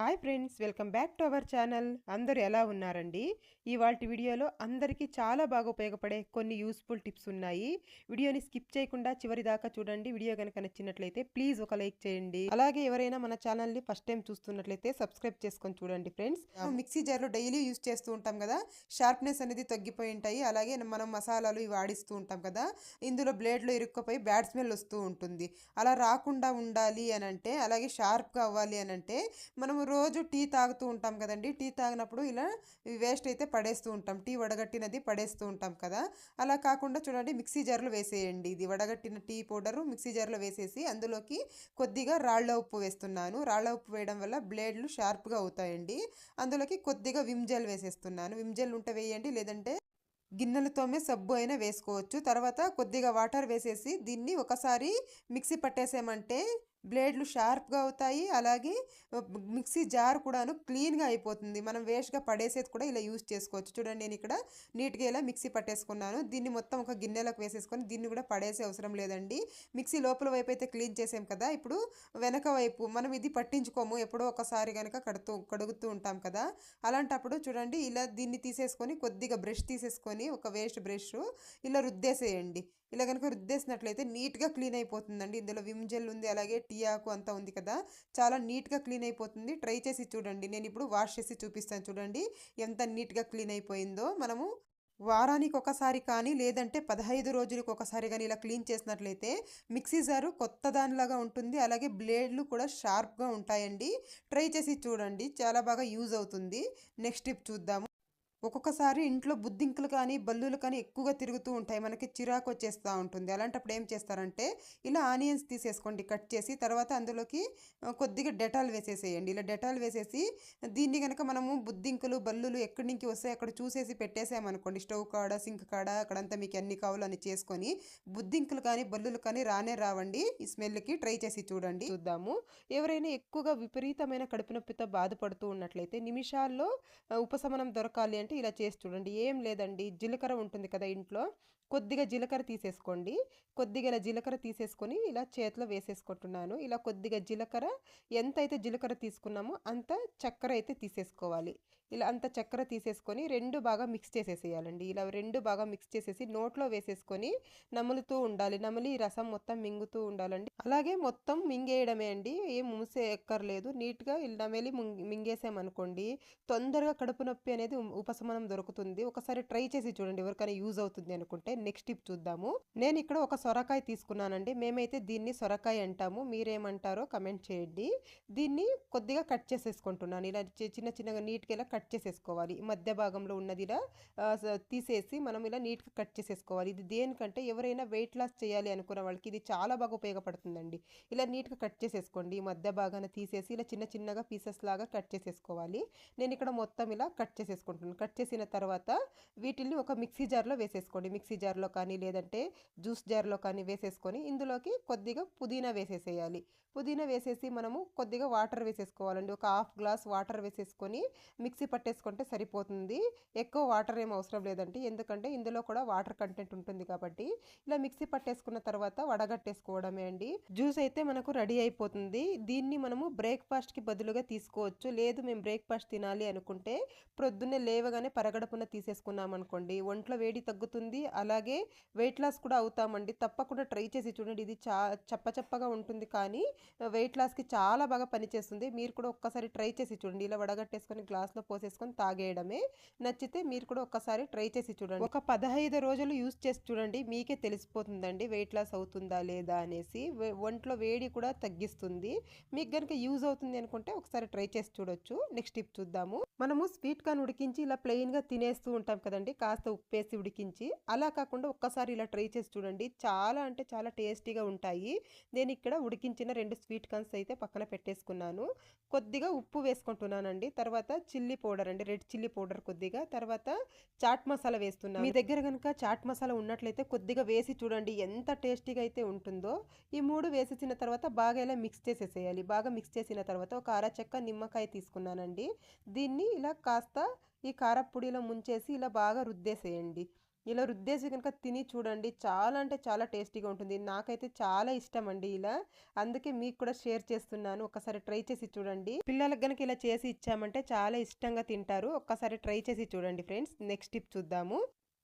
Hi friends, welcome back to our channel. అందరూ ఎలా ఉన్నారండి? ఇవాల్టి వీడియోలో అందరికీ చాలా బాగా ఉపయోగపడే కొన్ని యూస్ఫుల్ టిప్స్ ఉన్నాయి. వీడియోని స్కిప్ చేయకుండా చివరి దాకా చూడండి. వీడియో కనుక నచ్చినట్లయితే ప్లీజ్ ఒక లైక్ చేయండి. అలాగే ఎవరైనా మన ఛానల్ని ఫస్ట్ టైం చూస్తున్నట్లయితే సబ్స్క్రైబ్ చేసుకొని చూడండి ఫ్రెండ్స్. మిక్సీ జార్లో డైలీ యూస్ చేస్తూ ఉంటాం కదా, షార్ప్నెస్ అనేది తగ్గిపోయి ఉంటాయి. అలాగే మనం మసాలాలు ఇవి ఆడిస్తూ ఉంటాం కదా, ఇందులో బ్లేడ్లో ఇరుక్కుపోయి బ్యాడ్ స్మెల్ వస్తూ ఉంటుంది. అలా రాకుండా ఉండాలి అని అంటే, అలాగే షార్ప్గా అవ్వాలి అని అంటే మనము రోజు టీ తాగుతూ ఉంటాం కదండి. టీ తాగినప్పుడు ఇలా వేస్ట్ అయితే పడేస్తూ ఉంటాం, టీ వడగట్టినది పడేస్తూ ఉంటాం కదా. అలా కాకుండా చూడండి, మిక్సీ జార్లో వేసేయండి. ఇది వడగట్టిన టీ పౌడరు మిక్సీ జార్లో వేసేసి అందులోకి కొద్దిగా రాళ్ళ ఉప్పు వేస్తున్నాను. రాళ్ళ ఉప్పు వేయడం వల్ల బ్లేడ్లు షార్ప్గా అవుతాయండి. అందులోకి కొద్దిగా విమ్ జెల్ వేసేస్తున్నాను. విమ్ జెల్ ఉంటే వేయండి, లేదంటే గిన్నెలతోమే సబ్బు అయినా వేసుకోవచ్చు. తర్వాత కొద్దిగా వాటర్ వేసేసి దీన్ని ఒకసారి మిక్సీ పట్టేసామంటే బ్లేడ్లు షార్ప్గా అవుతాయి. అలాగే మిక్సీ జార్ కూడాను క్లీన్గా అయిపోతుంది. మనం వేస్ట్గా పడేసేది కూడా ఇలా యూజ్ చేసుకోవచ్చు. చూడండి, నేను ఇక్కడ నీట్గా ఇలా మిక్సీ పట్టేసుకున్నాను. దీన్ని మొత్తం ఒక గిన్నెలకు వేసేసుకొని దీన్ని కూడా పడేసే అవసరం లేదండి. మిక్సీ లోపల వైపు అయితే క్లీన్ చేసాం కదా, ఇప్పుడు వెనక వైపు మనం ఇది పట్టించుకోము, ఎప్పుడో ఒకసారి కనుక కడుగుతూ ఉంటాం కదా. అలాంటప్పుడు చూడండి, ఇలా దీన్ని తీసేసుకొని కొద్దిగా బ్రష్ తీసేసుకొని ఒక వేస్ట్ బ్రష్ ఇలా రుద్దేసేయండి. ఇలా కనుక రుద్దేసినట్లయితే నీట్గా క్లీన్ అయిపోతుందండి. ఇందులో విమ్ జెల్ ఉంది, అలాగే టీ ఆకు అంతా ఉంది కదా, చాలా నీట్గా క్లీన్ అయిపోతుంది. ట్రై చేసి చూడండి. నేను ఇప్పుడు వాష్ చేసి చూపిస్తాను. చూడండి ఎంత నీట్గా క్లీన్ అయిపోయిందో. మనము వారానికి ఒకసారి కానీ, లేదంటే 15 రోజులకు ఒకసారి కానీ ఇలా క్లీన్ చేసినట్లయితే మిక్సీ జారు కొత్త దానిలాగా ఉంటుంది. అలాగే బ్లేడ్లు కూడా షార్ప్గా ఉంటాయండి. ట్రై చేసి చూడండి, చాలా బాగా యూజ్ అవుతుంది. నెక్స్ట్ టిప్ చూద్దాము. ఒక్కొక్కసారి ఇంట్లో బుద్ధింకలు కానీ బల్లులు కానీ ఎక్కువగా తిరుగుతూ ఉంటాయి, మనకి చిరాకు వచ్చేస్తూ ఉంటుంది. అలాంటప్పుడు ఏం చేస్తారంటే ఇలా ఆనియన్స్ తీసేసుకోండి కట్ చేసి, తర్వాత అందులోకి కొద్దిగా డెటాల్ వేసేసేయండి. ఇలా డెటాల్ వేసేసి దీన్ని కనుక మనము బుద్ధింకలు బల్లులు ఎక్కడి నుంచి వస్తాయి అక్కడ చూసేసి పెట్టేసామనుకోండి, స్టవ్ కాడ సింక్ కాడ అక్కడంతా మీకు ఎన్ని కావాలో అని చేసుకొని బుద్ధింకలు కానీ బల్లులు కానీ రానే రావండి. ఈ స్మెల్కి ట్రై చేసి చూద్దాము. ఎవరైనా ఎక్కువగా విపరీతమైన కడుపు నొప్పితో బాధపడుతూ ఉన్నట్లయితే నిమిషాల్లో ఉపశమనం దొరకాలి అంటే ఇలా చేసి చూడండి. ఏం లేదండి, జీలకర్ర ఉంటుంది కదా ఇంట్లో, కొద్దిగా జీలకర్ర తీసేసుకోండి. కొద్దిగా ఇలా జీలకర్ర తీసేసుకొని ఇలా చేతిలో వేసేసుకుంటున్నాను. ఇలా కొద్దిగా జీలకర్ర, ఎంతైతే జీలకర్ర తీసుకున్నామో అంత చక్కెర అయితే తీసేసుకోవాలి. ఇలా అంత చక్కెర తీసేసుకొని రెండు బాగా మిక్స్ చేసేసేయాలండి. ఇలా రెండు బాగా మిక్స్ చేసేసి నోట్లో వేసేసుకొని నములుతూ ఉండాలి. నమిలి రసం మొత్తం మింగుతూ ఉండాలండి. అలాగే మొత్తం మింగేయడమే అండి, ఏం మూసే ఎక్కర్లేదు. నీట్గా ఇలా నమిలి మింగేసామనుకోండి, తొందరగా కడుపు నొప్పి అనేది ఉపశమనం దొరుకుతుంది. ఒకసారి ట్రై చేసి చూడండి, ఎవరికైనా యూజ్ అవుతుంది అనుకుంటే. నెక్స్ట్ టిప్ చూద్దాము. నేను ఇక్కడ ఒక సొరకాయ తీసుకున్నానండి. మేమైతే దీన్ని సొరకాయ అంటాము, మీరేమంటారో కమెంట్ చేయండి. దీన్ని కొద్దిగా కట్ చేసేసుకుంటున్నాను. ఇలా చిన్న చిన్నగా నీట్గా ఇలా కట్ చేసేసుకోవాలి. మధ్య భాగంలో ఉన్నది ఇలా తీసేసి మనం ఇలా నీట్గా కట్ చేసేసుకోవాలి. ఇది దేనికంటే ఎవరైనా వెయిట్ లాస్ చేయాలి అనుకున్న వాళ్ళకి ఇది చాలా బాగా ఉపయోగపడుతుందండి. ఇలా నీట్గా కట్ చేసేసుకోండి. ఈ మధ్య భాగాన తీసేసి ఇలా చిన్న చిన్నగా పీసెస్ లాగా కట్ చేసేసుకోవాలి. నేను ఇక్కడ మొత్తం ఇలా కట్ చేసేసుకుంటున్నాను. కట్ చేసిన తర్వాత వీటిల్ని ఒక మిక్సీ జార్లో వేసేసుకోండి. మిక్సీ జార్లో కానీ, లేదంటే జ్యూస్ జార్లో కానీ వేసేసుకొని ఇందులోకి కొద్దిగా పుదీనా వేసేసేయాలి. పుదీనా వేసేసి మనము కొద్దిగా వాటర్ వేసేసుకోవాలండి. ఒక హాఫ్ గ్లాస్ వాటర్ వేసేసుకొని మిక్సీ పట్టేసుకుంటే సరిపోతుంది. ఎక్కువ వాటర్ ఏం అవసరం లేదండి, ఎందుకంటే ఇందులో కూడా వాటర్ కంటెంట్ ఉంటుంది కాబట్టి. ఇలా మిక్సీ పట్టేసుకున్న తర్వాత వడగట్టేసుకోవడమే అండి. జ్యూస్ అయితే మనకు రెడీ అయిపోతుంది. దీన్ని మనము బ్రేక్ఫాస్ట్కి బదులుగా తీసుకోవచ్చు. లేదు మేము బ్రేక్ఫాస్ట్ తినాలి అనుకుంటే ప్రొద్దున్నే లేవగానే పరగడుపున తీసేసుకున్నాం అనుకోండి, ఒంట్లో వేడి తగ్గుతుంది. అలాగే వెయిట్ లాస్ కూడా అవుతామండి. తప్పకుండా ట్రై చేసి చూడండి. ఇది చప్పచప్పగా ఉంటుంది కానీ వెయిట్ లాస్కి చాలా బాగా పనిచేస్తుంది. మీరు కూడా ఒక్కసారి ట్రై చేసి చూడండి. ఇలా వడగట్టేసుకొని గ్లాస్లో పోసేసుకొని తాగేయడమే. నచ్చితే మీరు కూడా ఒక్కసారి ట్రై చేసి చూడండి. ఒక 15 రోజులు యూస్ చేసి చూడండి, మీకే తెలిసిపోతుందండి వెయిట్ లాస్ అవుతుందా లేదా అనేసి. ఒంట్లో వేడి కూడా తగ్గిస్తుంది. మీకు కనుక యూజ్ అవుతుంది అనుకుంటే ఒకసారి ట్రై చేసి చూడొచ్చు. నెక్స్ట్ టిప్ చూద్దాము. మనము స్వీట్ కార్న్ ఉడికించి ఇలా ప్లెయిన్గా తినేస్తూ ఉంటాం కదండి, కాస్త ఉప్పేసి ఉడికించి. అలా కాకుండా ఒక్కసారి ఇలా ట్రై చేసి చూడండి, చాలా అంటే చాలా టేస్టీగా ఉంటాయి. నేను ఇక్కడ ఉడికించిన 2 స్వీట్ కార్న్స్ అయితే పక్కన పెట్టేసుకున్నాను. కొద్దిగా ఉప్పు వేసుకుంటున్నానండి. తర్వాత చిల్లీ పౌడర్ అండి, రెడ్ చిల్లీ పౌడర్ కొద్దిగా. తర్వాత చాట్ మసాలా వేస్తున్నాను. మీ దగ్గర కనుక చాట్ మసాలా ఉన్నట్లయితే కొద్దిగా వేసి చూడండి, ఎంత టేస్టీగా అయితే ఉంటుందో. ఈ 3 వేసేసిన తర్వాత బాగా ఇలా మిక్స్ చేసేసేయాలి. బాగా మిక్స్ చేసిన తర్వాత ఒక అరచెక్క నిమ్మకాయ తీసుకున్నానండి. దీన్ని ఇలా కాస్త ఈ కారపొడిలో ముంచేసి ఇలా బాగా రుద్దేసేయండి. ఇలా రుద్దేసి కనుక తిని చూడండి. చాలా అంటే చాలా టేస్టీగా ఉంటుంది. నాకైతే చాలా ఇష్టమండి ఇలా. అందుకే మీకు కూడా షేర్ చేస్తున్నాను. ఒక్కసారి ట్రై చేసి చూడండి. పిల్లలకి గనుక ఇలా చేసి ఇచ్చామంటే చాలా ఇష్టంగా తింటారు. ఒక్కసారి ట్రై చేసి చూడండి ఫ్రెండ్స్. నెక్స్ట్ టిప్ చూద్దాము.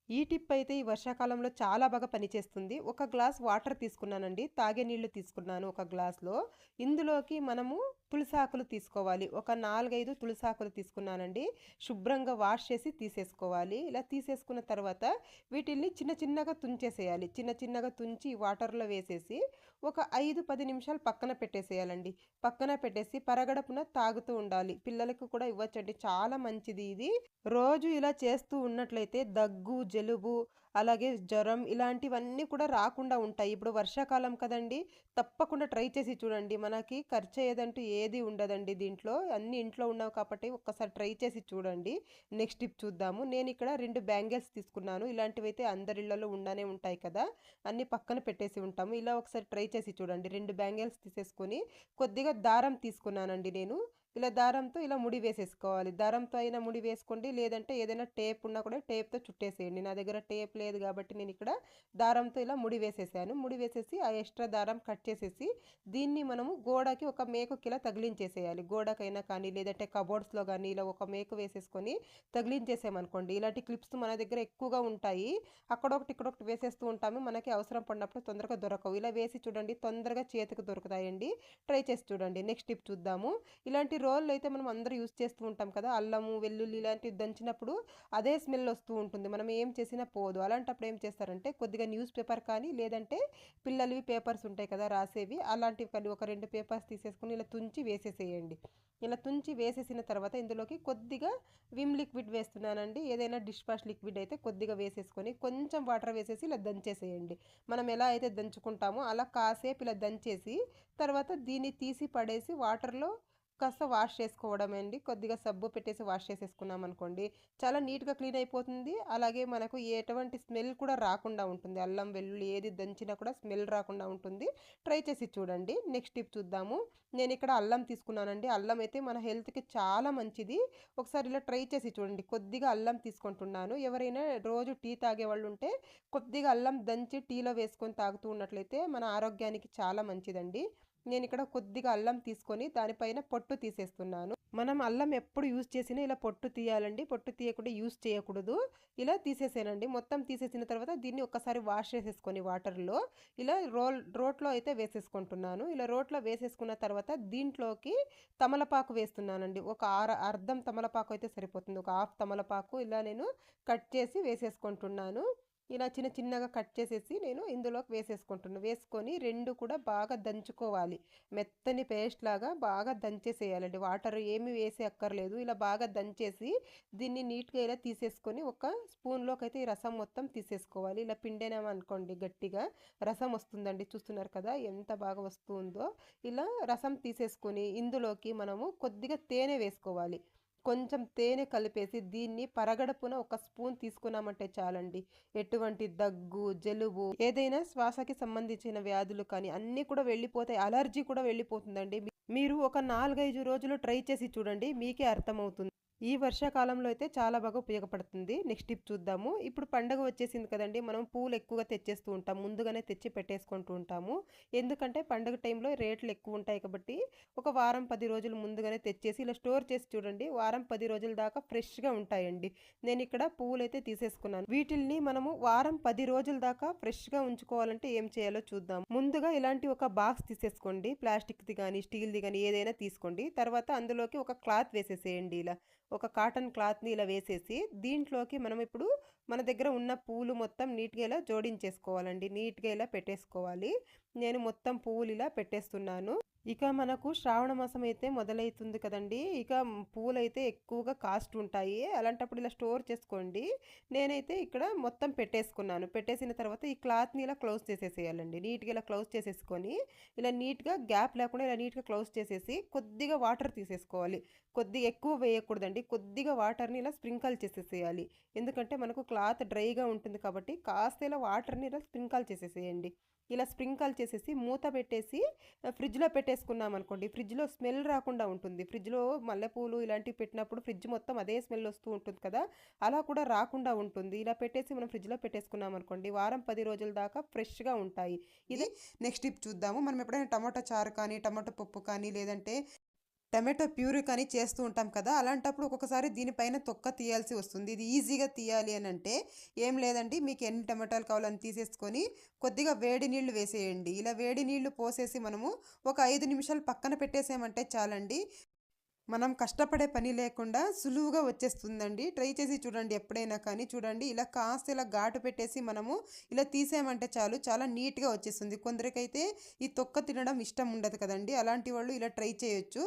ఈ టిప్ అయితే ఈ వర్షాకాలంలో చాలా బాగా పనిచేస్తుంది. ఒక గ్లాస్ వాటర్ తీసుకున్నానండి. తాగే నీళ్లు తీసుకున్నాను ఒక గ్లాస్‌లో. ఇందులోకి మనము తులసాకులు తీసుకోవాలి. ఒక 4, 5 తులసాకులు తీసుకున్నానండి. శుభ్రంగా వాష్ చేసి తీసేసుకోవాలి. ఇలా తీసేసుకున్న తర్వాత వీటిల్ని చిన్న చిన్నగా తుంచేసేయాలి. చిన్న చిన్నగా తుంచి వాటర్‌లో వేసేసి ఒక 5, 10 నిమిషాలు పక్కన పెట్టేసేయాలండి. పక్కన పెట్టేసి పరగడుపున తాగుతూ ఉండాలి. పిల్లలకు కూడా ఇవ్వచ్చండి. చాలా మంచిది ఇది. రోజు ఇలా చేస్తూ ఉన్నట్లయితే దగ్గు, జలుబు, అలాగే జ్వరం ఇలాంటివన్నీ కూడా రాకుండా ఉంటాయి. ఇప్పుడు వర్షాకాలం కదండీ! తప్పకుండా ట్రై చేసి చూడండి. మనకి ఖర్చయ్యేదంటూ ఏది ఉండదండి దీంట్లో. అన్నీ ఇంట్లో ఉన్నవి కాబట్టి ఒక్కసారి ట్రై చేసి చూడండి. నెక్స్ట్ టిప్ చూద్దాము. నేనిక్కడ 2 బ్యాంగిల్స్ తీసుకున్నాను. ఇలాంటివైతే అందరి ఇళ్లలో ఉండనే ఉంటాయి కదా! అన్నీ పక్కన పెట్టేసి ఉంటాము. ఇలా ఒకసారి ట్రై చేసి చూడండి. 2 బ్యాంగిల్స్ తీసేసుకొని కొద్దిగా దారం తీసుకున్నానండి నేను. ఇలా దారంతో ఇలా ముడి వేసేసుకోవాలి. దారంతో అయినా ముడి వేసుకోండి. లేదంటే ఏదైనా టేప్ ఉన్నా కూడా టేప్‌తో చుట్టేసేయండి. నా దగ్గర టేప్ లేదు కాబట్టి నేనిక్కడ దారంతో ఇలా ముడి వేసేసాను. ముడి వేసేసి ఆ ఎక్స్‌ట్రా దారం కట్ చేసేసి దీన్ని మనము గోడకి ఒక మేకుకిలా తగిలించేసేయాలి. గోడకైనా కానీ లేదంటే కబోర్డ్స్‌లో గానీ ఇలా ఒక మేకు వేసేసుకొని తగిలించేసామనుకోండి. ఇలాంటి క్లిప్స్ మన దగ్గర ఎక్కువగా ఉంటాయి. అక్కడొకటి, ఇక్కడొకటి వేసేస్తూ ఉంటాము. మనకి అవసరం పడినప్పుడు తొందరగా దొరకవు. ఇలా వేసి చూడండి తొందరగా చేతికి దొరుకుతాయండి. ట్రై చేసి చూడండి. నెక్స్ట్ టిప్ చూద్దాము. ఇలాంటి రోళ్ళు అయితే మనం అందరూ యూజ్ చేస్తూ ఉంటాం కదా! అల్లము, వెల్లుల్లి ఇలాంటివి దంచినప్పుడు అదే స్మెల్ వస్తూ ఉంటుంది. మనం ఏం చేసినా పోదు. అలాంటప్పుడు ఏం చేస్తారంటే కొద్దిగా న్యూస్ పేపర్ కానీ లేదంటే పిల్లలవి పేపర్స్ ఉంటాయి కదా! రాసేవి అలాంటివి కానీ ఒక 2 పేపర్స్ తీసేసుకొని ఇలా తుంచి వేసేసేయండి. ఇలా తుంచి వేసేసిన తర్వాత ఇందులోకి కొద్దిగా విమ్ లిక్విడ్ వేస్తున్నానండి. ఏదైనా డిష్ వాష్ లిక్విడ్ అయితే కొద్దిగా వేసేసుకొని కొంచెం వాటర్ వేసేసి ఇలా దంచేసేయండి. మనం ఎలా అయితే దంచుకుంటామో అలా కాసేపు ఇలా దంచేసి తర్వాత దీన్ని తీసి పడేసి వాటర్‌లో కాస్త వాష్ చేసుకోవడమే అండి. కొద్దిగా సబ్బు పెట్టేసి వాష్ చేసేసుకున్నామనుకోండి, చాలా నీట్‌గా క్లీన్ అయిపోతుంది. అలాగే మనకు ఎటువంటి స్మెల్ కూడా రాకుండా ఉంటుంది. అల్లం, వెల్లుల్లి ఏది దంచినా కూడా స్మెల్ రాకుండా ఉంటుంది. ట్రై చేసి చూడండి. నెక్స్ట్ టిప్ చూద్దాము. నేనిక్కడ అల్లం తీసుకున్నానండి. అల్లం అయితే మన హెల్త్‌కి చాలా మంచిది. ఒకసారి ఇలా ట్రై చేసి చూడండి. కొద్దిగా అల్లం తీసుకుంటున్నాను. ఎవరైనా రోజు టీ తాగేవాళ్ళుంటే కొద్దిగా అల్లం దంచి టీలో వేసుకొని తాగుతూ ఉన్నట్లయితే మన ఆరోగ్యానికి చాలా మంచిదండి. నేనిక్కడ కొద్దిగా అల్లం తీసుకొని దానిపైన పొట్టు తీసేస్తున్నాను. మనం అల్లం ఎప్పుడు యూజ్ చేసినా ఇలా పొట్టు తీయాలండి. పొట్టు తీయకుండా యూజ్ చేయకూడదు. ఇలా తీసేసానండి. మొత్తం తీసేసిన తర్వాత దీన్ని ఒక్కసారి వాష్ చేసేసుకొని వాటర్‌లో ఇలా రోట్లో అయితే వేసేసుకుంటున్నాను. ఇలా రోట్లో వేసేసుకున్న తర్వాత దీంట్లోకి తమలపాకు వేస్తున్నానండి. ఒక అర్ధం తమలపాకు అయితే సరిపోతుంది. ఒక హాఫ్ తమలపాకు ఇలా నేను కట్ చేసి వేసేసుకుంటున్నాను. ఇలా చిన్న చిన్నగా కట్ చేసేసి నేను ఇందులోకి వేసేసుకుంటున్నా. వేసుకొని 2 కూడా బాగా దంచుకోవాలి. మెత్తని పేస్ట్ లాగా బాగా దంచేసేయాలండి. వాటర్ ఏమి వేసే అక్కర్లేదు. ఇలా బాగా దంచేసి దీన్ని నీట్‌గా ఇలా తీసేసుకొని ఒక స్పూన్‌లోకైతే ఈ రసం మొత్తం తీసేసుకోవాలి. ఇలా పిండేనామనుకోండి గట్టిగా రసం వస్తుందండి. చూస్తున్నారు కదా! ఎంత బాగా వస్తుందో. ఇలా రసం తీసేసుకొని ఇందులోకి మనము కొద్దిగా తేనె వేసుకోవాలి. కొంచెం తేనె కలిపేసి దీన్ని పరగడుపున ఒక స్పూన్ తీసుకున్నామంటే చాలండి. ఎటువంటి దగ్గు, జలుబు ఏదైనా శ్వాసకి సంబంధించిన వ్యాధులు కానీ అన్నీ కూడా వెళ్ళిపోతాయి. అలర్జీ కూడా వెళ్ళిపోతుందండి. మీరు ఒక 4, 5 రోజులు ట్రై చేసి చూడండి. మీకే అర్థమవుతుంది. ఈ వర్షాకాలంలో అయితే చాలా బాగా ఉపయోగపడుతుంది. నెక్స్ట్ టిప్ చూద్దాము. ఇప్పుడు పండగ వచ్చేసింది కదండీ! మనం పూలు ఎక్కువగా తెచ్చేస్తూ ఉంటాం. ముందుగానే తెచ్చి పెట్టేసుకుంటూ ఉంటాము. ఎందుకంటే పండుగ టైంలో రేట్లు ఎక్కువ ఉంటాయి కాబట్టి ఒక వారం, 10 రోజులు ముందుగానే తెచ్చేసి ఇలా స్టోర్ చేసి చూడండి. వారం, 10 రోజుల దాకా ఫ్రెష్‌గా ఉంటాయండి. నేనిక్కడ పువ్వులైతే తీసేసుకున్నాను. వీటిల్ని మనము వారం, 10 రోజుల దాకా ఫ్రెష్‌గా ఉంచుకోవాలంటే ఏం చేయాలో చూద్దాం. ముందుగా ఇలాంటి ఒక బాక్స్ తీసేసుకోండి. ప్లాస్టిక్‌ది గానీ, స్టీల్‌ది గానీ ఏదైనా తీసుకోండి. తర్వాత అందులోకి ఒక క్లాత్ వేసేసేయండి ఇలా. ఒక కాటన్ క్లాత్‌ని ఇలా వేసేసి దీంట్లోకి మనం ఇప్పుడు మన దగ్గర ఉన్న పూలు మొత్తం నీట్‌గా ఇలా జోడించేసుకోవాలండి. నీట్‌గా ఇలా పెట్టేసుకోవాలి. నేను మొత్తం పువ్వులు ఇలా పెట్టేస్తున్నాను. ఇక మనకు శ్రావణ మాసం అయితే మొదలైతుంది కదండీ! ఇక పూలైతే ఎక్కువగా కాస్ట్ ఉంటాయి. అలాంటప్పుడు ఇలా స్టోర్ చేసుకోండి. నేనైతే ఇక్కడ మొత్తం పెట్టేసుకున్నాను. పెట్టేసిన తర్వాత ఈ క్లాత్‌ని ఇలా క్లోజ్ చేసేసేయాలండి. నీట్‌గా ఇలా క్లోజ్ చేసేసుకొని ఇలా నీట్‌గా గ్యాప్ లేకుండా ఇలా నీట్‌గా క్లోజ్ చేసేసి కొద్దిగా వాటర్ తీసేసుకోవాలి. కొద్దిగా ఎక్కువ వేయకూడదండి. కొద్దిగా వాటర్‌ని ఇలా స్ప్రింకల్ చేసేసేయాలి. ఎందుకంటే మనకు క్లాత్ డ్రైగా ఉంటుంది కాబట్టి కాస్త ఇలా వాటర్‌ని ఇలా స్ప్రింకల్ చేసేసేయండి. ఇలా స్ప్రింకల్ చేసేసి మూత పెట్టేసి ఫ్రిడ్జ్లో పెట్టేసుకున్నాం అనుకోండి, ఫ్రిడ్జ్లో స్మెల్ రాకుండా ఉంటుంది. ఫ్రిడ్జ్లో మల్లెపూలు ఇలాంటివి పెట్టినప్పుడు ఫ్రిడ్జ్ మొత్తం అదే స్మెల్ వస్తూ ఉంటుంది కదా, అలా కూడా రాకుండా ఉంటుంది. ఇలా పెట్టేసి మనం ఫ్రిడ్జ్లో పెట్టేసుకున్నాం అనుకోండి, వారం 10 రోజుల దాకా ఫ్రెష్గా ఉంటాయి. ఇది నెక్స్ట్ టిప్ చూద్దాము. మనం ఎప్పుడైనా టమాటో చారు కానీ, టమాటో పప్పు కానీ, లేదంటే టమాటో ప్యూరీ కానీ చేస్తూ ఉంటాం కదా, అలాంటప్పుడు ఒక్కొక్కసారి దీనిపైన తొక్క తీయాల్సి వస్తుంది. ఇది ఈజీగా తీయాలి అని అంటే ఏం లేదండి, మీకు ఎన్ని టమాటాలు కావాలని తీసేసుకొని కొద్దిగా వేడి నీళ్లు వేసేయండి. ఇలా వేడి నీళ్లు పోసేసి మనము ఒక 5 నిమిషాలు పక్కన పెట్టేసామంటే చాలండి, మనం కష్టపడే పని లేకుండా సులువుగా వచ్చేస్తుందండి. ట్రై చేసి చూడండి ఎప్పుడైనా కానీ. చూడండి ఇలా కాస్త ఇలా ఘాటు పెట్టేసి మనము ఇలా తీసామంటే చాలు, చాలా నీట్గా వచ్చేస్తుంది. కొందరికైతే ఈ తొక్క తినడం ఇష్టం ఉండదు కదండి, అలాంటి వాళ్ళు ఇలా ట్రై చేయొచ్చు.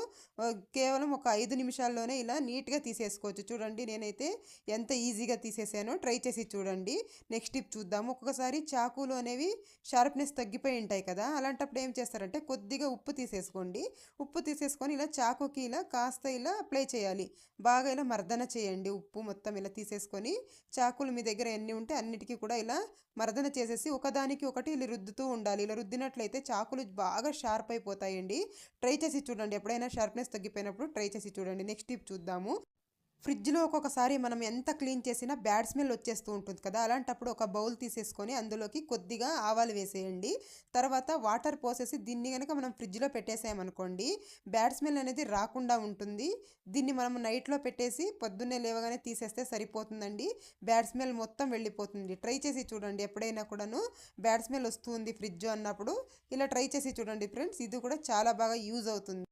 కేవలం ఒక 5 నిమిషాల్లోనే ఇలా నీట్గా తీసేసుకోవచ్చు. చూడండి నేనైతే ఎంత ఈజీగా తీసేసానో, ట్రై చేసి చూడండి. నెక్స్ట్ టిప్ చూద్దాము. ఒక్కొక్కసారి చాకులు అనేవి షార్ప్నెస్ తగ్గిపోయి ఉంటాయి కదా, అలాంటప్పుడు ఏం చేస్తారంటే కొద్దిగా ఉప్పు తీసేసుకోండి. ఉప్పు తీసేసుకొని ఇలా చాకుకి ఇలా కాస్త ఇలా అప్లై చేయాలి. బాగా ఇలా మర్దన చేయండి. ఉప్పు మొత్తం ఇలా తీసేసుకొని చాకులు మీ దగ్గర ఎన్ని ఉంటే అన్నిటికీ కూడా ఇలా మర్దన చేసేసి ఒకదానికి ఒకటి ఇలా రుద్దుతూ ఉండాలి. ఇలా రుద్దినట్లయితే చాకులు బాగా షార్ప్ అయిపోతాయండి. ట్రై చేసి చూడండి ఎప్పుడైనా షార్ప్నెస్ తగ్గిపోయినప్పుడు ట్రై చేసి చూడండి. నెక్స్ట్ టిప్ చూద్దాము. ఫ్రిడ్జ్లో ఒక్కొక్కసారి మనం ఎంత క్లీన్ చేసినా బ్యాడ్ స్మెల్ వచ్చేస్తూ ఉంటుంది కదా, అలాంటప్పుడు ఒక బౌల్ తీసేసుకొని అందులోకి కొద్దిగా ఆవాలు వేసేయండి. తర్వాత వాటర్ పోసేసి దీన్ని కనుక మనం ఫ్రిడ్జ్లో పెట్టేసామనుకోండి, బ్యాడ్ స్మెల్ అనేది రాకుండా ఉంటుంది. దీన్ని మనం నైట్లో పెట్టేసి పొద్దున్నే లేవగానే తీసేస్తే సరిపోతుందండి. బ్యాడ్ స్మెల్ మొత్తం వెళ్ళిపోతుంది. ట్రై చేసి చూడండి ఎప్పుడైనా కూడాను బ్యాడ్ స్మెల్ వస్తుంది ఫ్రిడ్జ్ అన్నప్పుడు ఇలా ట్రై చేసి చూడండి ఫ్రెండ్స్, ఇది కూడా చాలా బాగా యూజ్ అవుతుంది.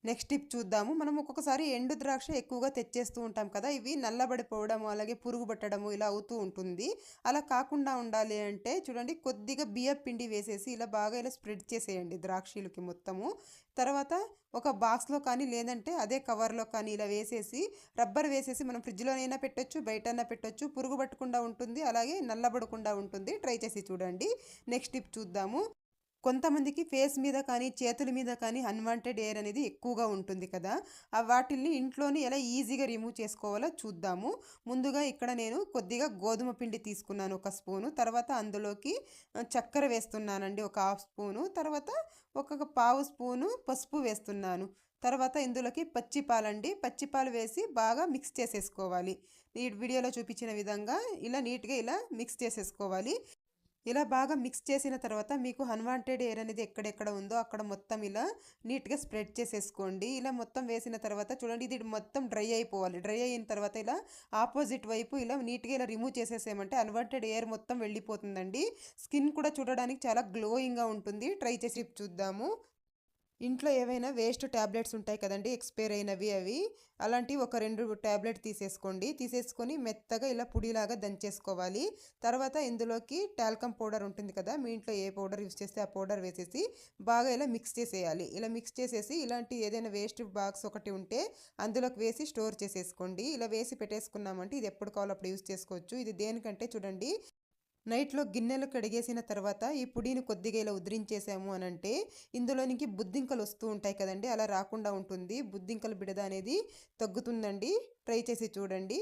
నెక్స్ట్ టిప్ చూద్దాము. మనం ఒక్కొక్కసారి ఎండు ద్రాక్ష ఎక్కువగా తెచ్చేస్తూ ఉంటాం కదా, ఇవి నల్లబడిపోవడము అలాగే పురుగు పట్టడము ఇలా అవుతూ ఉంటుంది. అలా కాకుండా ఉండాలి అంటే చూడండి కొద్దిగా బియ్యం పిండి వేసేసి ఇలా బాగా ఇలా స్ప్రెడ్ చేసేయండి ద్రాక్షలకి మొత్తము. తర్వాత ఒక బాక్స్లో కానీ లేదంటే అదే కవర్లో కానీ ఇలా వేసేసి రబ్బర్ వేసేసి మనం ఫ్రిడ్జ్లోనైనా పెట్టొచ్చు, బయటైనా పెట్టొచ్చు. పురుగు పట్టకుండా ఉంటుంది, అలాగే నల్లబడకుండా ఉంటుంది. ట్రై చేసి చూడండి. నెక్స్ట్ టిప్ చూద్దాము. కొంతమందికి ఫేస్ మీద కానీ చేతుల మీద కానీ అన్వాంటెడ్ ఎయిర్ అనేది ఎక్కువగా ఉంటుంది కదా, ఆ వాటిల్ని ఇంట్లోనే ఎలా ఈజీగా రిమూవ్ చేసుకోవాలో చూద్దాము. ముందుగా ఇక్కడ నేను కొద్దిగా గోధుమ పిండి తీసుకున్నాను ఒక స్పూను. తర్వాత అందులోకి చక్కెర వేస్తున్నానండి ఒక హాఫ్ స్పూను. తర్వాత ఒక పావు స్పూను పసుపు వేస్తున్నాను. తర్వాత ఇందులోకి పచ్చిపాలండి, పచ్చిపాలు వేసి బాగా మిక్స్ చేసేసుకోవాలి. ఈ వీడియోలో చూపించిన విధంగా ఇలా నీట్గా ఇలా మిక్స్ చేసేసుకోవాలి. ఇలా బాగా మిక్స్ చేసిన తర్వాత మీకు అన్వాంటెడ్ ఎయిర్ అనేది ఎక్కడెక్కడ ఉందో అక్కడ మొత్తం ఇలా నీట్గా స్ప్రెడ్ చేసేసుకోండి. ఇలా మొత్తం వేసిన తర్వాత చూడండి ఇది మొత్తం డ్రై అయిపోవాలి. డ్రై అయిన తర్వాత ఇలా ఆపోజిట్ వైపు ఇలా నీట్గా ఇలా రిమూవ్ చేసేసామంటే అన్వాంటెడ్ ఎయిర్ మొత్తం వెళ్ళిపోతుందండి. స్కిన్ కూడా చూడడానికి చాలా గ్లోయింగ్గా ఉంటుంది. ట్రై చేసి చూద్దాము. ఇంట్లో ఏవైనా వేస్ట్ ట్యాబ్లెట్స్ ఉంటాయి కదండి, ఎక్స్పైర్ అయినవి అవి, అలాంటివి ఒక 2 ట్యాబ్లెట్ తీసేసుకోండి. తీసేసుకొని మెత్తగా ఇలా పొడిలాగా దంచేసుకోవాలి. తర్వాత ఇందులోకి టాల్కమ్ పౌడర్ ఉంటుంది కదా, మీ ఇంట్లో ఏ పౌడర్ యూస్ చేస్తే ఆ పౌడర్ వేసేసి బాగా ఇలా మిక్స్ చేసేయాలి. ఇలా మిక్స్ చేసేసి ఇలాంటి ఏదైనా వేస్ట్ బాక్స్ ఒకటి ఉంటే అందులోకి వేసి స్టోర్ చేసేసుకోండి. ఇలా వేసి పెట్టేసుకున్నామంటే ఇది ఎప్పుడు కావాలో అప్పుడు యూస్ చేసుకోవచ్చు. ఇది దేనికంటే చూడండి, నైట్లో గిన్నెలు కడిగేసిన తర్వాత ఈ పొడిని కొద్దిగా ఇలా ఉద్రించేసాము అని అంటే ఇందులోనికి బుద్ధింకలు వస్తూ ఉంటాయి కదండి, అలా రాకుండా ఉంటుంది. బుద్ధింకల బిడద అనేది తగ్గుతుందండి. ట్రై చేసి చూడండి.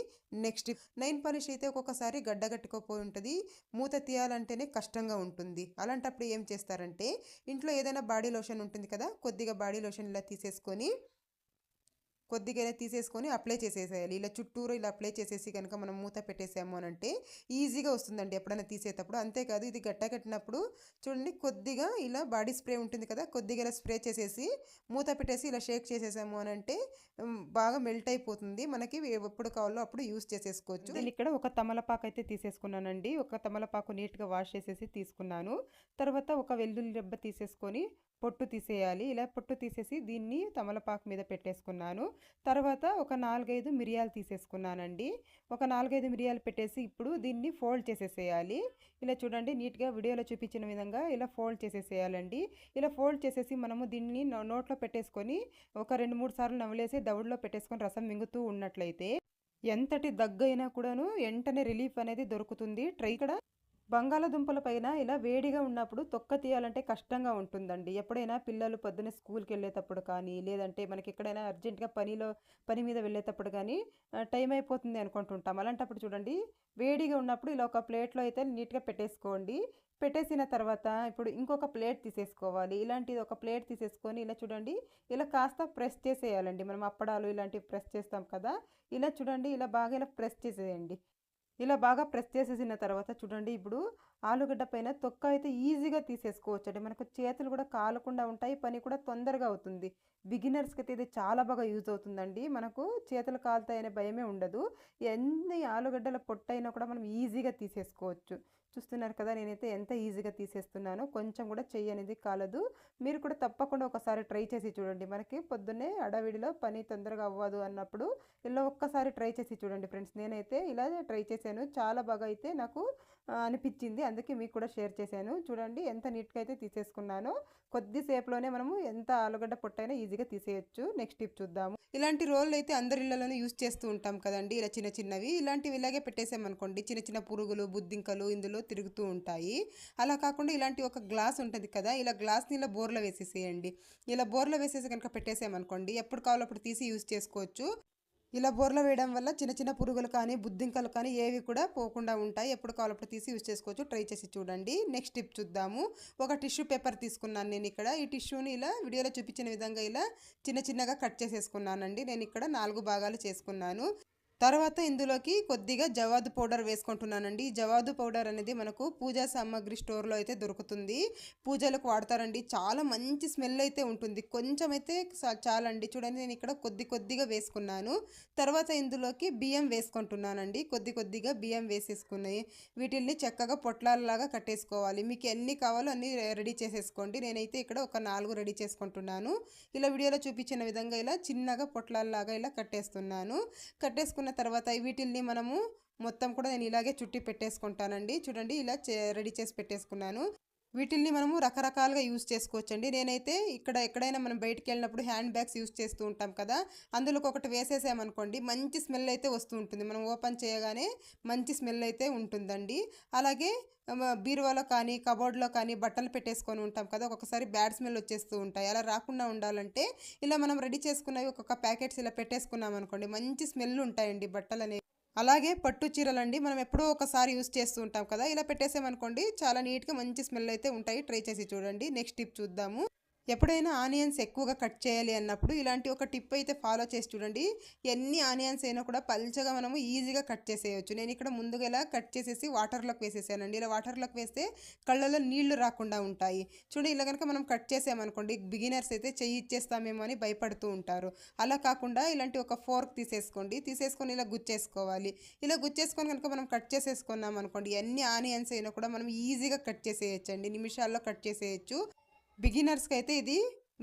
నెక్స్ట్ నైన్ పాలిష్ అయితే ఒక్కొక్కసారి గడ్డగట్టుకోపోయి ఉంటుంది, మూత తీయాలంటేనే కష్టంగా ఉంటుంది. అలాంటప్పుడు ఏం చేస్తారంటే ఇంట్లో ఏదైనా బాడీ లోషన్ ఉంటుంది కదా, కొద్దిగా బాడీ లోషన్ ఇలా తీసేసుకొని అప్లై చేసేసేయాలి. ఇలా చుట్టూరు ఇలా అప్లై చేసేసి కనుక మనం మూత పెట్టేసాము అని అంటే ఈజీగా వస్తుందండి ఎప్పుడైనా తీసేటప్పుడు. అంతేకాదు ఇది కట్టినప్పుడు చూడండి కొద్దిగా ఇలా బాడీ స్ప్రే ఉంటుంది కదా, కొద్దిగా ఇలా స్ప్రే చేసేసి మూత పెట్టేసి ఇలా షేక్ చేసేసాము అని అంటే బాగా మెల్ట్ అయిపోతుంది. మనకి ఎప్పుడు కావాలో అప్పుడు యూస్ చేసేసుకోవచ్చు. నేను ఇక్కడ ఒక తమలపాకు అయితే తీసేసుకున్నానండి. ఒక తమలపాకు నీట్గా వాష్ చేసేసి తీసుకున్నాను. తర్వాత ఒక వెల్లుల్లి రెబ్బ తీసేసుకొని పొట్టు తీసేయాలి. ఇలా పొట్టు తీసేసి దీన్ని తమలపాకు మీద పెట్టేసుకున్నాను. తర్వాత ఒక 4-5 మిరియాలు తీసేసుకున్నానండి. ఒక 4-5 మిరియాలు పెట్టేసి ఇప్పుడు దీన్ని ఫోల్డ్ చేసేసేయాలి. ఇలా చూడండి నీట్గా వీడియోలో చూపించిన విధంగా ఇలా ఫోల్డ్ చేసేసేయాలండి. ఇలా ఫోల్డ్ చేసేసి మనము దీన్ని నోట్లో పెట్టేసుకొని ఒక 2-3 సార్లు నమిలేసి దవడలో పెట్టేసుకొని రసం మింగుతూ ఉన్నట్లయితే ఎంతటి దగ్గు అయినా కూడాను వెంటనే రిలీఫ్ అనేది దొరుకుతుంది. ఇక్కడ బంగాళదుంపల పైన ఇలా వేడిగా ఉన్నప్పుడు తొక్క తీయాలంటే కష్టంగా ఉంటుందండి. ఎప్పుడైనా పిల్లలు పొద్దున్నే స్కూల్కి వెళ్ళేటప్పుడు కానీ లేదంటే మనకి ఎక్కడైనా అర్జెంటుగా పని మీద వెళ్ళేటప్పుడు కానీ టైం అయిపోతుంది అనుకుంటుంటాం. అలాంటప్పుడు చూడండి వేడిగా ఉన్నప్పుడు ఇలా ఒక ప్లేట్లో అయితే నీట్గా పెట్టేసుకోండి. పెట్టేసిన తర్వాత ఇప్పుడు ఇంకొక ప్లేట్ తీసేసుకోవాలి. ఇలాంటిది ఒక ప్లేట్ తీసేసుకొని ఇలా చూడండి, ఇలా కాస్త ప్రెస్ చేసేయాలండి. మనం అప్పడాలు ఇలాంటివి ప్రెస్ చేస్తాం కదా! ఇలా చూడండి, ఇలా బాగా ఇలా ప్రెస్ చేసేయండి. ఇలా బాగా ప్రెస్ చేసేసిన తర్వాత చూడండి, ఇప్పుడు ఆలుగడ్డ పైన తొక్క అయితే ఈజీగా తీసేసుకోవచ్చండి. మనకు చేతులు కూడా కాలకుండా ఉంటాయి, పని కూడా తొందరగా అవుతుంది. బిగినర్స్కి అయితే ఇది చాలా బాగా యూజ్ అవుతుందండి. మనకు చేతులు కాలుతాయనే భయమే ఉండదు. ఎన్ని ఆలుగడ్డల పొట్టైనా కూడా మనం ఈజీగా తీసేసుకోవచ్చు. చూస్తున్నారు కదా, నేనైతే ఎంత ఈజీగా తీసేస్తున్నానో, కొంచెం కూడా చెయ్యి అనేది కాలదు. మీరు కూడా తప్పకుండా ఒకసారి ట్రై చేసి చూడండి. మనకి పొద్దున్నే అడవిడిలో పని తొందరగా అవ్వదు అన్నప్పుడు ఇలా ఒక్కసారి ట్రై చేసి చూడండి ఫ్రెండ్స్. నేనైతే ఇలా ట్రై చేశాను, చాలా బాగా అయితే నాకు అనిపించింది. అందుకే మీకు కూడా షేర్ చేశాను. చూడండి ఎంత నీట్గా అయితే తీసేసుకున్నానో. కొద్దిసేపులోనే మనము ఎంత ఆలుగడ్డ పొట్టైనా ఈజీగా తీసేయచ్చు. నెక్స్ట్ టిప్ చూద్దాము. ఇలాంటి రోళ్ళు అయితే అందరి ఇళ్లలోనే యూజ్ చేస్తూ ఉంటాం కదండి, ఇలా చిన్న చిన్నవి. ఇలాంటివి ఇలాగే పెట్టేసామనుకోండి, చిన్న చిన్న పురుగులు బుద్ధింకలు ఇందులో తిరుగుతూ ఉంటాయి. అలా కాకుండా ఇలాంటి ఒక గ్లాస్ ఉంటుంది కదా, ఇలా గ్లాస్ని ఇలా బోర్లో వేసేసేయండి. ఇలా బోర్లో వేసేసి కనుక పెట్టేసామనుకోండి, ఎప్పుడు కావాలో అప్పుడు తీసి యూజ్ చేసుకోవచ్చు. ఇలా బోర్లో వేయడం వల్ల చిన్న చిన్న పురుగులు కానీ బుద్ధింకలు కానీ ఏవి కూడా పోకుండా ఉంటాయి. ఎప్పుడు కావాలో అప్పుడు తీసి యూజ్ చేసుకోవచ్చు. ట్రై చేసి చూడండి. నెక్స్ట్ టిప్ చూద్దాము. ఒక టిష్యూ పేపర్ తీసుకున్నాను నేను ఇక్కడ. ఈ టిష్యూని ఇలా వీడియోలో చూపించిన విధంగా ఇలా చిన్న చిన్నగా కట్ చేసేసుకున్నానండి. నేను ఇక్కడ 4 భాగాలు చేసుకున్నాను. తర్వాత ఇందులోకి కొద్దిగా జవాదు పౌడర్ వేసుకుంటున్నానండి. ఈ జవాదు పౌడర్ అనేది మనకు పూజా సామాగ్రి స్టోర్లో అయితే దొరుకుతుంది. పూజలకు వాడతారండి. చాలా మంచి స్మెల్ అయితే ఉంటుంది. కొంచెం అయితే చాలండి. చూడండి, నేను ఇక్కడ కొద్దిగా వేసుకున్నాను. తర్వాత ఇందులోకి బియ్యం వేసుకుంటున్నానండి. కొద్దిగా బియ్యం వేసేసుకున్నాయి. వీటిల్ని చక్కగా పొట్లాలలాగా కట్టేసుకోవాలి. మీకు ఎన్ని కావాలో అన్ని రెడీ చేసేసుకోండి. నేనైతే ఇక్కడ ఒక 4 రెడీ చేసుకుంటున్నాను. ఇలా వీడియోలో చూపించిన విధంగా ఇలా చిన్నగా పొట్లాలలాగా ఇలా కట్టేస్తున్నాను. కట్టేసుకున్న తర్వాత వీటిల్ని మనము మొత్తం కూడా నేను ఇలాగే చుట్టి పెట్టేసుకుంటానండి. చూడండి, ఇలా రెడీ చేసి పెట్టేసుకున్నాను. వీటిల్ని మనము రకరకాలుగా యూజ్ చేసుకోవచ్చండి. నేనైతే ఇక్కడ ఎక్కడైనా మనం బయటికి వెళ్ళినప్పుడు హ్యాండ్ బ్యాగ్స్ యూజ్ చేస్తూ ఉంటాం కదా, అందులోకి ఒకటి వేసేసామనుకోండి, మంచి స్మెల్ అయితే వస్తూ ఉంటుంది. మనం ఓపెన్ చేయగానే మంచి స్మెల్ అయితే ఉంటుందండి. అలాగే బీరువాలో కానీ కబోర్డ్లో కానీ బట్టలు పెట్టేసుకొని ఉంటాం కదా, ఒక్కొక్కసారి బ్యాడ్ స్మెల్ వచ్చేస్తూ ఉంటాయి. అలా రాకుండా ఉండాలంటే ఇలా మనం రెడీ చేసుకున్నవి ఒక్కొక్క ప్యాకెట్స్ ఇలా పెట్టేసుకున్నాం అనుకోండి, మంచి స్మెల్ ఉంటాయండి బట్టలు అనేవి. అలాగే పట్టు చీరలండి, మనం ఎప్పుడో ఒకసారి యూజ్ చేస్తూ ఉంటాం కదా, ఇలా పెట్టేసామనుకోండి చాలా నీట్గా మంచి స్మెల్ అయితే ఉంటాయి. ట్రై చేసి చూడండి. నెక్స్ట్ టిప్ చూద్దాము. ఎప్పుడైనా ఆనియన్స్ ఎక్కువగా కట్ చేయాలి అన్నప్పుడు ఇలాంటి ఒక టిప్ అయితే ఫాలో చేసి చూడండి. ఎన్ని ఆనియన్స్ అయినా కూడా పల్చగా మనము ఈజీగా కట్ చేసేయచ్చు. నేను ఇక్కడ ముందుగా ఇలా కట్ చేసేసి వాటర్లోకి వేసేసానండి. ఇలా వాటర్లోకి వేస్తే కళ్ళలో నీళ్లు రాకుండా ఉంటాయి. చూడండి, ఇలా కనుక మనం కట్ చేసామనుకోండి, బిగినర్స్ అయితే చెయ్యి ఇచ్చేస్తామేమో అని భయపడుతూ ఉంటారు. అలా కాకుండా ఇలాంటి ఒక ఫోర్క్ తీసేసుకొని ఇలా గుచ్చేసుకోవాలి. ఇలా గుచ్చేసుకొని కనుక మనం కట్ చేసేసుకున్నాం అనుకోండి, ఎన్ని ఆనియన్స్ అయినా కూడా మనం ఈజీగా కట్ చేసేయచ్చండి. నిమిషాల్లో కట్ చేసేయచ్చు. బిగినర్స్కి అయితే ఇది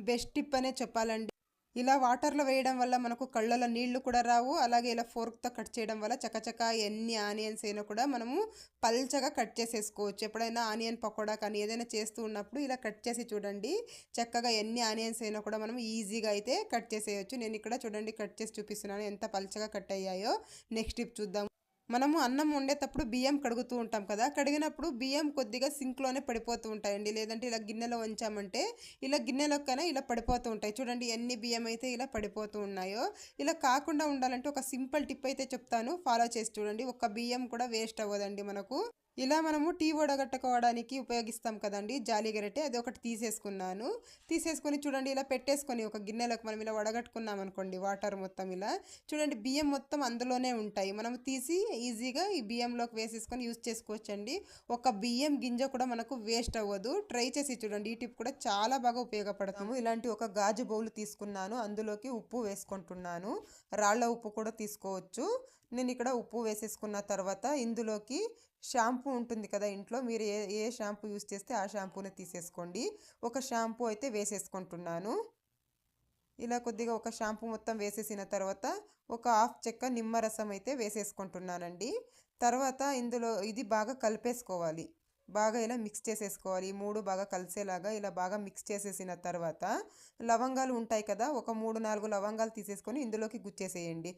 బెస్ట్ టిప్ అనే చెప్పాలండి. ఇలా వాటర్లో వేయడం వల్ల మనకు కళ్ళలో నీళ్లు కూడా రావు. అలాగే ఇలా ఫోర్క్తో కట్ చేయడం వల్ల చకచక ఎన్ని ఆనియన్స్ అయినా కూడా మనము పల్చగా కట్ చేసేసుకోవచ్చు. ఎప్పుడైనా ఆనియన్ పకోడా కానీ ఏదైనా చేస్తూ ఉన్నప్పుడు ఇలా కట్ చేసి చూడండి, చక్కగా ఎన్ని ఆనియన్స్ అయినా కూడా మనం ఈజీగా అయితే కట్ చేసేయచ్చు. నేను ఇక్కడ చూడండి కట్ చేసి చూపిస్తున్నాను ఎంత పల్చగా కట్ అయ్యాయో. నెక్స్ట్ టిప్ చూద్దాం. మనము అన్నం వండేటప్పుడు బియ్యం కడుగుతూ ఉంటాం కదా, కడిగినప్పుడు బియ్యం కొద్దిగా సింక్లోనే పడిపోతూ ఉంటాయండి. లేదంటే ఇలా గిన్నెలో ఉంచామంటే ఇలా గిన్నెలోకైనా ఇలా పడిపోతూ ఉంటాయి. చూడండి ఎన్ని బియ్యం అయితే ఇలా పడిపోతూ ఉన్నాయో. ఇలా కాకుండా ఉండాలంటే ఒక సింపుల్ టిప్ అయితే చెప్తాను, ఫాలో చేసి చూడండి. ఒక బియ్యం కూడా వేస్ట్ అవ్వదండి మనకు. ఇలా మనము టీ వడగట్టుకోవడానికి ఉపయోగిస్తాం కదండి జాలి గరిటె, అది ఒకటి తీసేసుకున్నాను. తీసేసుకొని చూడండి ఇలా పెట్టేసుకొని ఒక గిన్నెలోకి మనం ఇలా వడగట్టుకున్నాం అనుకోండి, వాటర్ మొత్తం ఇలా చూడండి బియ్యం మొత్తం అందులోనే ఉంటాయి. మనం తీసి ఈజీగా ఈ బియ్యంలోకి వేసేసుకొని యూజ్ చేసుకోవచ్చండి. ఒక బియ్యం గింజ కూడా మనకు వేస్ట్ అవ్వదు. ట్రై చేసి చూడండి, ఈ టిప్ కూడా చాలా బాగా ఉపయోగపడతాము. ఇలాంటి ఒక గాజు బౌల్ తీసుకున్నాను, అందులోకి ఉప్పు వేసుకుంటున్నాను. రాళ్ళ ఉప్పు కూడా తీసుకోవచ్చు. నేను ఇక్కడ ఉప్పు వేసేసుకున్న తర్వాత ఇందులోకి షాంపూ ఉంటుంది కదా ఇంట్లో, మీరు ఏ షాంపూ యూస్ చేస్తే ఆ షాంపూని తీసేసుకోండి. ఒక షాంపూ అయితే వేసేసుకుంటున్నాను. ఇలా కొద్దిగా ఒక షాంపూ మొత్తం వేసేసిన తర్వాత ఒక హాఫ్ చెక్క నిమ్మరసం అయితే వేసేసుకుంటున్నానండి. తర్వాత ఇందులో ఇది బాగా కలిపేసుకోవాలి. బాగా ఇలా మిక్స్ చేసేసుకోవాలి. ఈ 3 బాగా కలిసేలాగా ఇలా బాగా మిక్స్ చేసేసిన తర్వాత లవంగాలు ఉంటాయి కదా, ఒక 3-4 లవంగాలు తీసేసుకొని ఇందులోకి గుచ్చేసేయండి.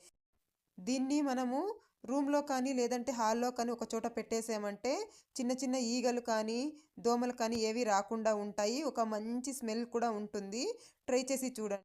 దీన్ని మనము రూమ్లో కానీ లేదంటే హాల్లో కానీ ఒక చోట పెట్టేసామంటే చిన్న చిన్న ఈగలు కానీ దోమలు కానీ ఏవి రాకుండా ఉంటాయి. ఒక మంచి స్మెల్ కూడా ఉంటుంది. ట్రై చేసి చూడండి.